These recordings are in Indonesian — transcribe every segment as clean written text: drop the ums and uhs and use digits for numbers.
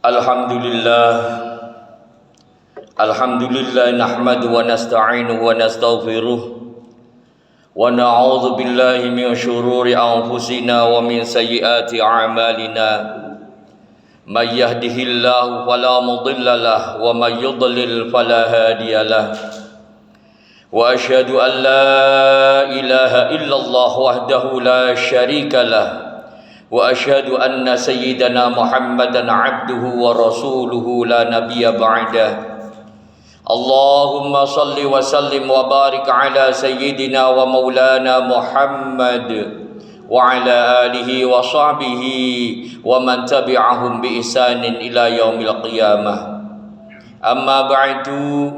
Alhamdulillah nahmadu wa nasta'inu wa nastaghfiruh wa na'udzu billahi min syururi anfusina wa min sayyiati a'malina may yahdihillahu fala mudilla lahu wa may yudlil fala hadiya lahu wa asyhadu an la ilaha illallah wahdahu la syarika lahu wa asyhadu anna sayyidana Muhammadan abduhu wa rasuluhu la nabiyya ba'dah. Allahumma salli wa sallim wa barik ala sayyidina wa maulana Muhammad wa ala alihi wa sahbihi wa man tabi'ahum bi ihsanin ila yaumil qiyamah. Amma ba'du,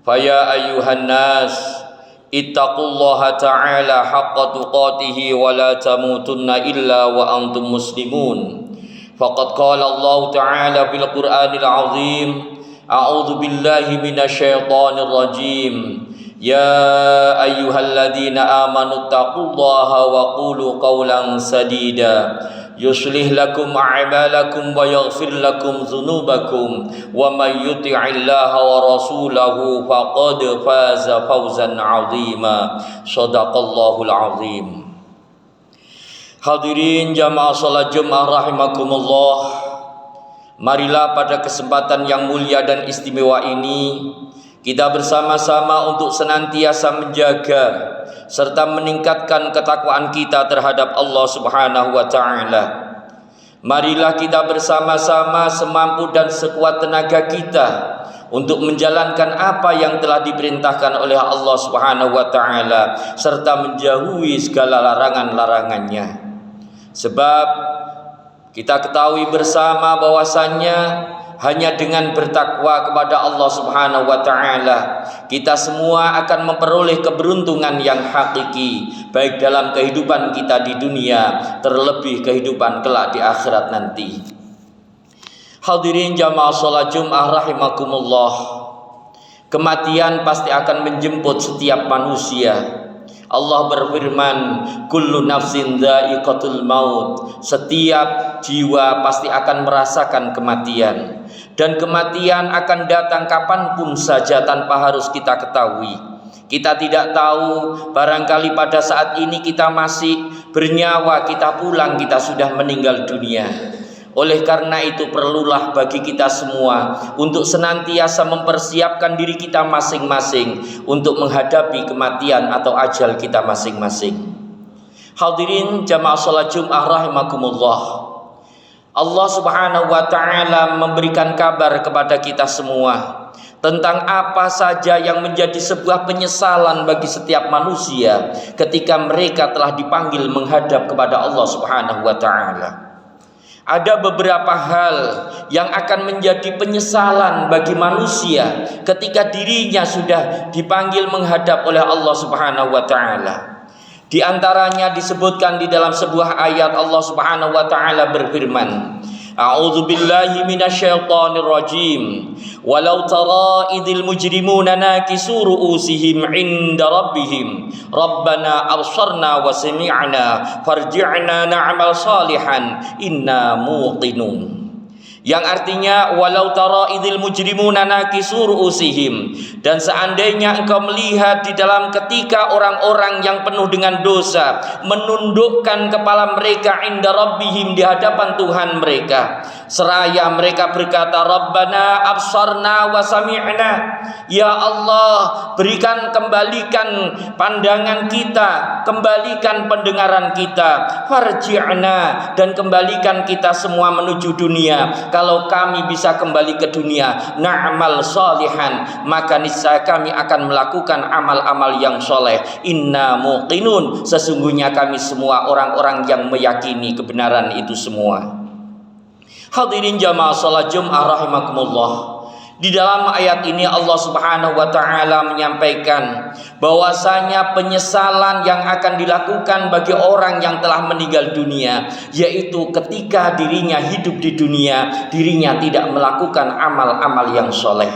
faya ayyuhan nas ittaqullaha ta'ala haqqa tuqatihi wa la tamutunna illa wa antum muslimun. Faqad qala Allah ta'ala fil Qur'anil azim, a'udzu billahi minasyaitonir rajim, ya ayyuhalladzina amanu taqullaha wa qulu qawlan sadida yuslih lakum a'malakum wa yaghfir lakum dzunubakum wa may yuti'illaha wa rasulahu faqad faza fawzan 'azima. Shadaqallahul 'azim. Hadirin jamaah salat Jumat rahimakumullah, marilah pada kesempatan yang mulia dan istimewa ini kita bersama-sama untuk senantiasa menjaga serta meningkatkan ketakwaan kita terhadap Allah Subhanahu wa taala. Marilah kita bersama-sama semampu dan sekuat tenaga kita untuk menjalankan apa yang telah diperintahkan oleh Allah Subhanahu wa taala serta menjauhi segala larangan-larangannya. Sebab kita ketahui bersama bahwasannya hanya dengan bertakwa kepada Allah Subhanahu wa taala kita semua akan memperoleh keberuntungan yang hakiki, baik dalam kehidupan kita di dunia, terlebih kehidupan kelak di akhirat nanti. Hadirin jamaah salat Jumat rahimakumullah, kematian pasti akan menjemput setiap manusia. Allah berfirman, kullu nafsin dha'iqatul maut, setiap jiwa pasti akan merasakan kematian, dan kematian akan datang kapanpun saja tanpa harus kita ketahui. Kita tidak tahu, barangkali pada saat ini kita masih bernyawa, kita pulang, kita sudah meninggal dunia. Oleh karena itu perlulah bagi kita semua untuk senantiasa mempersiapkan diri kita masing-masing untuk menghadapi kematian atau ajal kita masing-masing. Hadirin jamaah salat Jumat rahimakumullah, Allah Subhanahu wa taala memberikan kabar kepada kita semua tentang apa saja yang menjadi sebuah penyesalan bagi setiap manusia ketika mereka telah dipanggil menghadap kepada Allah Subhanahu wa taala. Ada beberapa hal yang akan menjadi penyesalan bagi manusia ketika dirinya sudah dipanggil menghadap oleh Allah Subhanahu wa taala. Di antaranya disebutkan di dalam sebuah ayat Allah Subhanahu wa taala berfirman, a'udzu billahi minasyaitonir rajim, walau tara idzil mujrimuna nakisu ru'usihim 'inda rabbihim rabbana absarna wa sami'na farji'na na'mal salihan inna muqinun. Yang artinya walau tara idzil mujrimuna nakisu ru'usihim, dan seandainya engkau melihat di dalam ketika orang-orang yang penuh dengan dosa menundukkan kepala mereka inda rabbihim, di hadapan Tuhan mereka, seraya mereka berkata rabbana absarna wa sami'na, ya Allah kembalikan pandangan kita, kembalikan pendengaran kita, farji'na, dan kembalikan kita semua menuju dunia. Kalau kami bisa kembali ke dunia, na'mal salihan, maka niscaya kami akan melakukan amal-amal yang soleh. Inna muqinun, sesungguhnya kami semua orang-orang yang meyakini kebenaran itu semua. Hadirin jamaah salat Jumat rahimakumullah, di dalam ayat ini Allah Subhanahu wa taala menyampaikan bahwasanya penyesalan yang akan dilakukan bagi orang yang telah meninggal dunia, yaitu ketika dirinya hidup di dunia, dirinya tidak melakukan amal-amal yang soleh.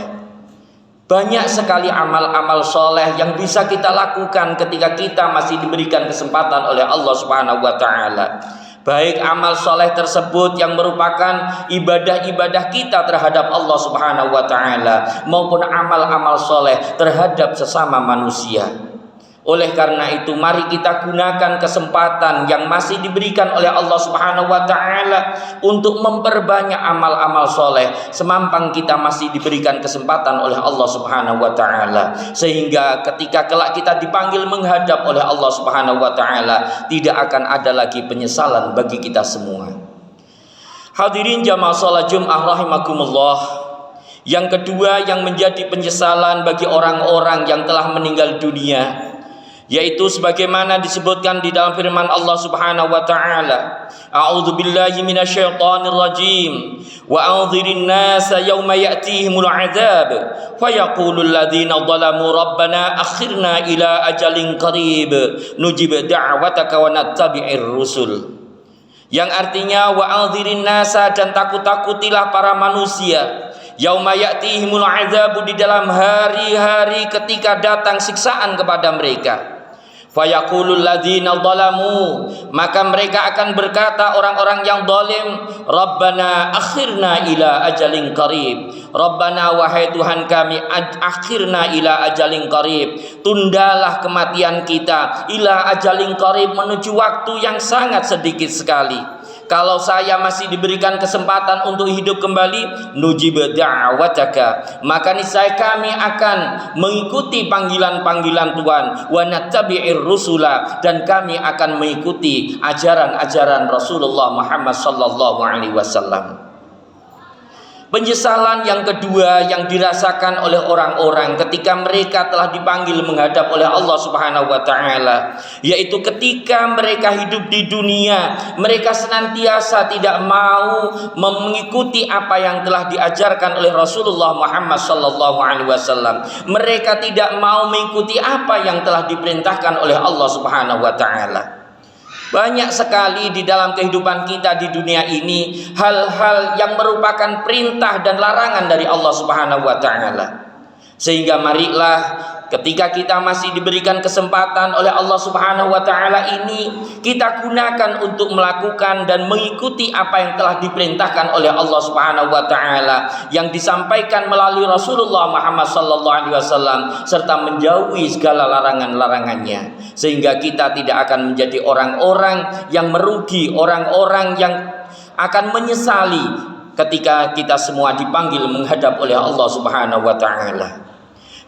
Banyak sekali amal-amal soleh yang bisa kita lakukan ketika kita masih diberikan kesempatan oleh Allah Subhanahu wa taala. baik amal soleh tersebut yang merupakan ibadah-ibadah kita terhadap Allah Subhanahu wa Ta'ala, maupun amal-amal soleh terhadap sesama manusia. Oleh karena itu, mari kita gunakan kesempatan yang masih diberikan oleh Allah Subhanahu wa Ta'ala untuk memperbanyak amal-amal soleh, semampang kita masih diberikan kesempatan oleh Allah Subhanahu wa Ta'ala, sehingga ketika kelak kita dipanggil menghadap oleh Allah Subhanahu wa Ta'ala, tidak akan ada lagi penyesalan bagi kita semua. Hadirin jamaah salat Jumat rahimakumullah, yang kedua yang menjadi penyesalan bagi orang-orang yang telah meninggal dunia, yaitu sebagaimana disebutkan di dalam firman Allah Subhanahu wa Ta'ala, A'udzu billahi minasyaitonir rajim, wa anzirin nasa yauma ya'tihimul 'adzab fayaqulul ladzina zalamu rabbana akhirna ila ajalin qarib nujib da'wataka wa nattabi'ir rusul. Yang artinya, wa anzirin nasa, dan takut-takutilah para manusia, yauma ya'tihimul 'adzab, di dalam hari-hari ketika datang siksaan kepada mereka. Fayaqulul ladzina zalamu, maka mereka akan berkata, orang-orang yang zalim, Rabbana akhirna ila ajalin qarib. Rabbana, wahai Tuhan kami, akhirna ila ajalin qarib, tundalah kematian kita, ila ajalin qarib, menuju waktu yang sangat sedikit sekali. Kalau saya masih diberikan kesempatan untuk hidup kembali, nujib da'wataka, maka niscaya kami akan mengikuti panggilan-panggilan Tuhan, wa nattabi'ir rusula, dan kami akan mengikuti ajaran-ajaran Rasulullah Muhammad sallallahu alaihi wasallam. Penyesalan yang kedua yang dirasakan oleh orang-orang ketika mereka telah dipanggil menghadap oleh Allah Subhanahu wa Ta'ala, yaitu ketika mereka hidup di dunia, mereka senantiasa tidak mau mengikuti apa yang telah diajarkan oleh Rasulullah Muhammad sallallahu alaihi wasallam. Mereka tidak mau mengikuti apa yang telah diperintahkan oleh Allah Subhanahu wa Ta'ala. Banyak sekali di dalam kehidupan kita di dunia ini hal-hal yang merupakan perintah dan larangan dari Allah Subhanahu wa Ta'ala. Sehingga marilah ketika kita masih diberikan kesempatan oleh Allah Subhanahu wa Ta'ala ini, kita gunakan untuk melakukan dan mengikuti apa yang telah diperintahkan oleh Allah Subhanahu wa Ta'ala yang disampaikan melalui Rasulullah Muhammad sallallahu alaihi wasallam, serta menjauhi segala larangan-larangannya, sehingga kita tidak akan menjadi orang-orang yang merugi, orang-orang yang akan menyesali ketika kita semua dipanggil menghadap oleh Allah Subhanahu wa Ta'ala.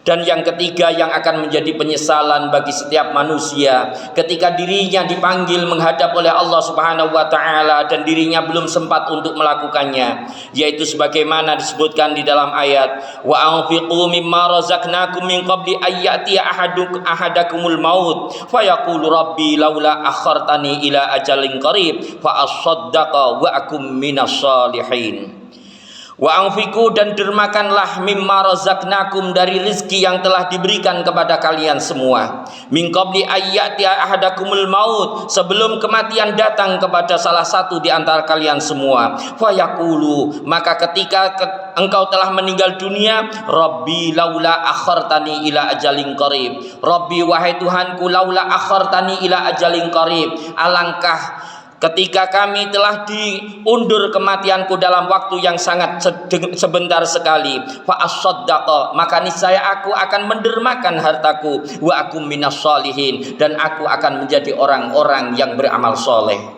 Dan yang ketiga yang akan menjadi penyesalan bagi setiap manusia ketika dirinya dipanggil menghadap oleh Allah Subhanahu wa Ta'ala dan dirinya belum sempat untuk melakukannya, yaitu sebagaimana disebutkan di dalam ayat, wa anfiqu mimma razaqnakum min qabli ayyati ahadakumul maut fayaqulu rabbi laula akhartani ila ajalin qarib fa asaddaqa wa akum minas shalihin. Wa anfiqu, dan dermakanlah, mimma razaqnakum, dari rizki yang telah diberikan kepada kalian semua, min qabli ayyati ahadakumul maut, sebelum kematian datang kepada salah satu di antara kalian semua. Fayaqulu, maka ketika engkau telah meninggal dunia, Rabbi laula akhartani ila ajalin qarib, Rabbi, wahai Tuhanku, laula akhartani ila ajalin qarib, alangkah ketika kami telah diundur kematianku dalam waktu yang sangat sebentar sekali, fa asaddaqa, maka niscaya aku akan mendermakan hartaku, wa akum minas shalihin, dan aku akan menjadi orang-orang yang beramal soleh.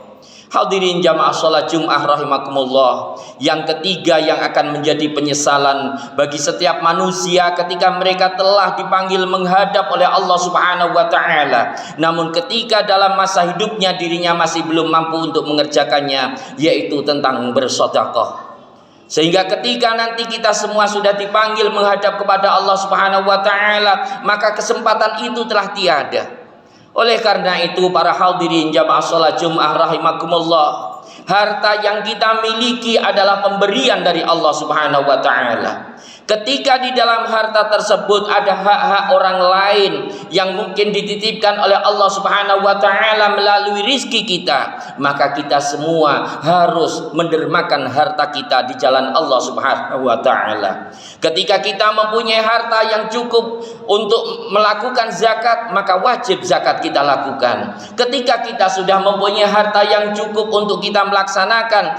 Hadirin jamaah salat Jumat rahimakumullah, yang ketiga yang akan menjadi penyesalan bagi setiap manusia ketika mereka telah dipanggil menghadap oleh Allah Subhanahu wa Ta'ala, namun ketika dalam masa hidupnya dirinya masih belum mampu untuk mengerjakannya, yaitu tentang bersedekah. Sehingga ketika nanti kita semua sudah dipanggil menghadap kepada Allah Subhanahu wa Ta'ala, maka kesempatan itu telah tiada. Oleh karena itu, para hadirin jamaah salat Jumat rahimakumullah, harta yang kita miliki adalah pemberian dari Allah Subhanahu wa Ta'ala. Ketika di dalam harta tersebut ada hak-hak orang lain yang mungkin dititipkan oleh Allah Subhanahu wa taala melalui rizki kita, maka kita semua harus mendermakan harta kita di jalan Allah Subhanahu wa taala. Ketika kita mempunyai harta yang cukup untuk melakukan zakat, maka wajib zakat kita lakukan. Ketika kita sudah mempunyai harta yang cukup untuk kita melaksanakan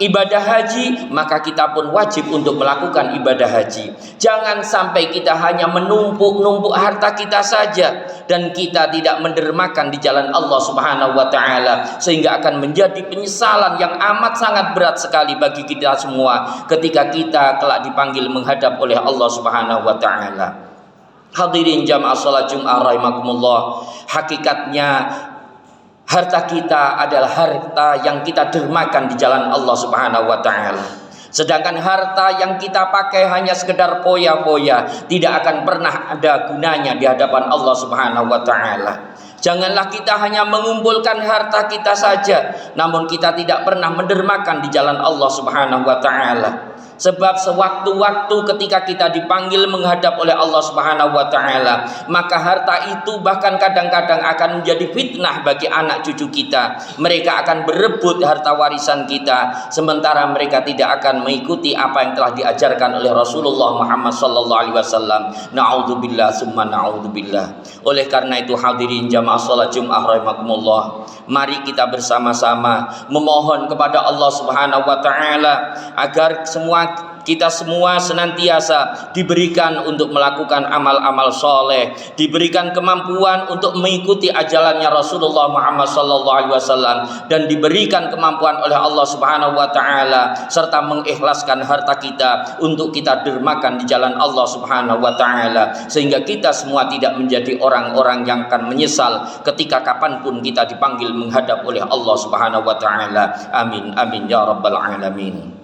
ibadah haji, maka kita pun wajib untuk melakukan ibadah haji. Jangan sampai kita hanya menumpuk-numpuk harta kita saja dan kita tidak mendermakan di jalan Allah Subhanahu wa taala, sehingga akan menjadi penyesalan yang amat sangat berat sekali bagi kita semua ketika kita kelak dipanggil menghadap oleh Allah Subhanahu wa taala. Hadirin jamaah salat Jumat rahimakumullah, hakikatnya harta kita adalah harta yang kita dermakan di jalan Allah Subhanahu wa taala. Sedangkan harta yang kita pakai hanya sekedar foya-foya, tidak akan pernah ada gunanya di hadapan Allah Subhanahu wa taala. Janganlah kita hanya mengumpulkan harta kita saja, namun kita tidak pernah mendermakan di jalan Allah Subhanahu wa taala. Sebab sewaktu-waktu ketika kita dipanggil menghadap oleh Allah Subhanahu wa taala, maka harta itu bahkan kadang-kadang akan menjadi fitnah bagi anak cucu kita. Mereka akan berebut harta warisan kita, sementara mereka tidak akan mengikuti apa yang telah diajarkan oleh Rasulullah Muhammad sallallahu alaihi wasallam. Na'udzubillah summa na'udzubillah. Oleh karena itu hadirin jamaah salat Jumat rahimakumullah, mari kita bersama-sama memohon kepada Allah Subhanahu wa taala agar kita semua senantiasa diberikan untuk melakukan amal-amal soleh, diberikan kemampuan untuk mengikuti ajalannya Rasulullah Muhammad sallallahu alaihi wasallam, dan diberikan kemampuan oleh Allah Subhanahu wa taala, serta mengikhlaskan harta kita untuk kita dermakan di jalan Allah Subhanahu wa taala, sehingga kita semua tidak menjadi orang-orang yang akan menyesal ketika kapanpun kita dipanggil menghadap oleh Allah Subhanahu wa taala. Amin amin ya rabbal alamin.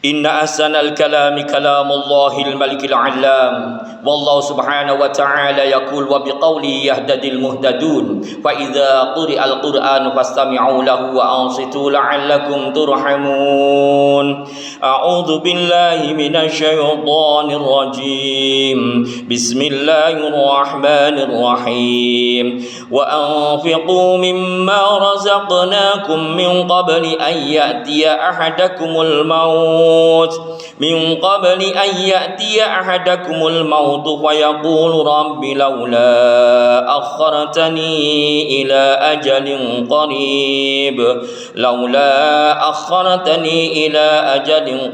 Inna ahsanal kalami kalamullahil malikil alam, wallahu subhanahu wa ta'ala yaqul wa biqawli yahdadil muhtadun, fa idza quri'al qur'an fastami'u lahu wa ansitu la'allakum turhamun. A'udzu billahi minasy syaithanir rajim. Bismillahirrahmanirrahim. Wa anfiqu mimma razaqnakum min qabli an ya'tiya ahadakumul maut من قبل أن يأتي أحدكم الموت فيقول رب لولا أخرتني إلى أجل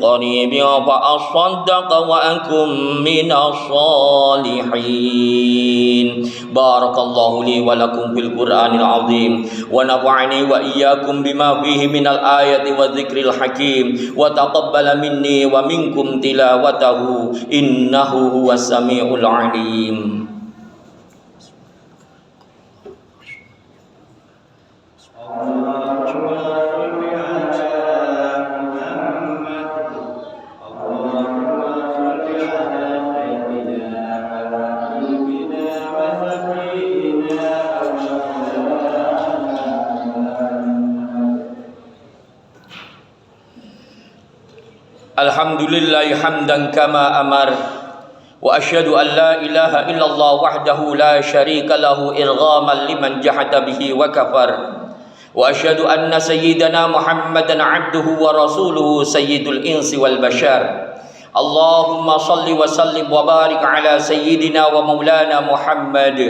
قريب فأصدق وأكن من الصالحين. بارك الله لي ولكم في القرآن العظيم ونفعني وإياكم بما فيه من الآية والذكر الحكيم وتقبل مني ومنكم تلاوته إنه هو السميع العليم. Alhamdulillahi hamdan kama amar, wa asyhadu an la ilaha illallah wahdahu la syarika lahu irghaman liman jahada bihi wa kafar, wa asyhadu anna sayyidana Muhammadan abduhu wa rasuluhu sayyidul insi wal bashar. Allahumma salli wa sallim wa barik ala sayyidina wa maulana Muhammad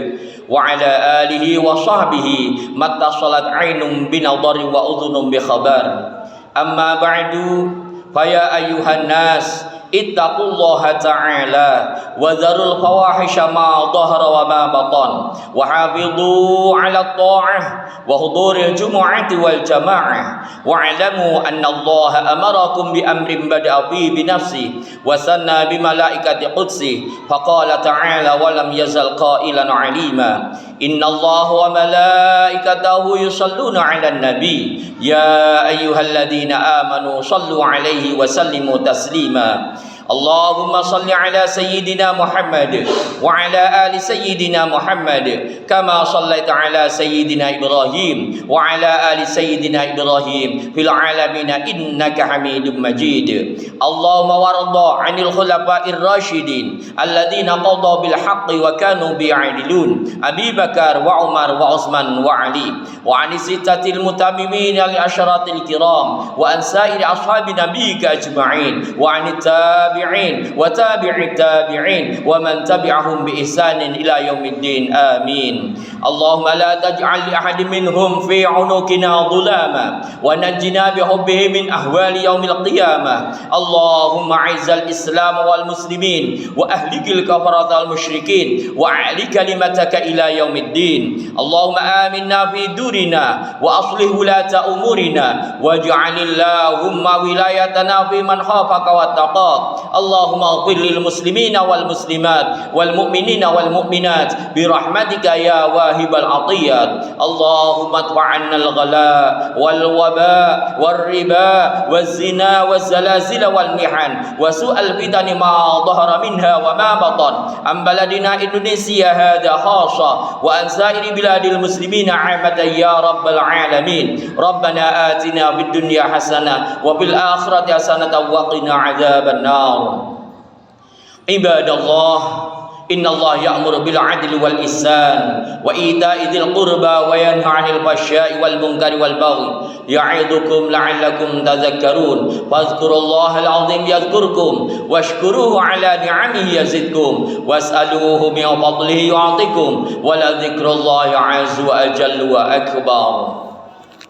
wa ala alihi wa sahbihi mattasalat ainum binadari wa udhunum bi khabar. Amma ba'du, faya ayyuhan nas ittaqullaha ta'ala wa dharul fawahisha ma dhahara wa ma batan wa hafidhu 'ala ta'ah wa huduril jumu'ati wal jama'ah wa 'alamu anna Allah amarakum bi amrin bada'a fi bi nafsi wa sanna bi malaikati qudsi faqala ta'ala wa lam yazal qailan 'alima innallaha wa malaikatahu yusalluna 'alan nabi ya ayyuhalladzina amanu sallu 'alaihi wa sallimu taslima. Allahumma salli ala sayyidina Muhammad wa ala ali sayyidina Muhammad kama sallaita ala sayyidina Ibrahim wa ala ali sayyidina Ibrahim fil alamin innaka Hamidum Majid. Allahumma warda 'anil khulafa'ir rasyidin alladziina qadaw bil haqqi wa kanu bi'adilun Abi Bakar wa Umar wa Utsman wa Ali wa 'anis sittatil mutammimin al asyaratil kiram wa an sa'iri ashabi nabiyyika ajma'in wa 'anit tabi'in wa tabi'it tabi'in wa man tabi'ahum bi ihsanin ila yaumiddin. Amin. Allahumma la taj'al li ahadin minhum fi 'unuqina dhulama wa najjina bi hubbihi min ahwali yaumil qiyamah. Allahumma 'izzal islam wal muslimin wa ahlikil kafaratal musyrikin wa a'li kalimataka ila yaumiddin. Allahumma aminna fi durina wa aslih wulata umurina waj'alillahumma wilayatana fi man khafaka wattaqak. Allahumma ighfir lil muslimina wal muslimat wal mu'minina wal mu'minat bi rahmatika ya wahibal atiyat. Allahumma adfa'anna al ghala wal waba wal riba waz zina waz zalazil wal mihan wa su'al fitani ma dhahara minha wa ma batan am baladina Indonesia hada khassa wa an sa'iri biladil muslimina 'amatan ya rabbal alamin. Rabbana atina fid dunya hasanah wa fil akhirati hasanatan wa qina 'adzaban nar. Ibadallah, innallaha ya'muru bil 'adli wal ihsan wa ita'i dzil qurba wa yanha 'anil fahsya'i wal munkari wal baghi ya'idukum la'allakum tadhakkarun. Fadhkurullahal 'azim yadhkurkum washkuruhu 'ala ni'amihi yazidkum was'aluhu min fadlihi yu'tikum wa la dzikrullahi 'azza wa jalla wa akbar.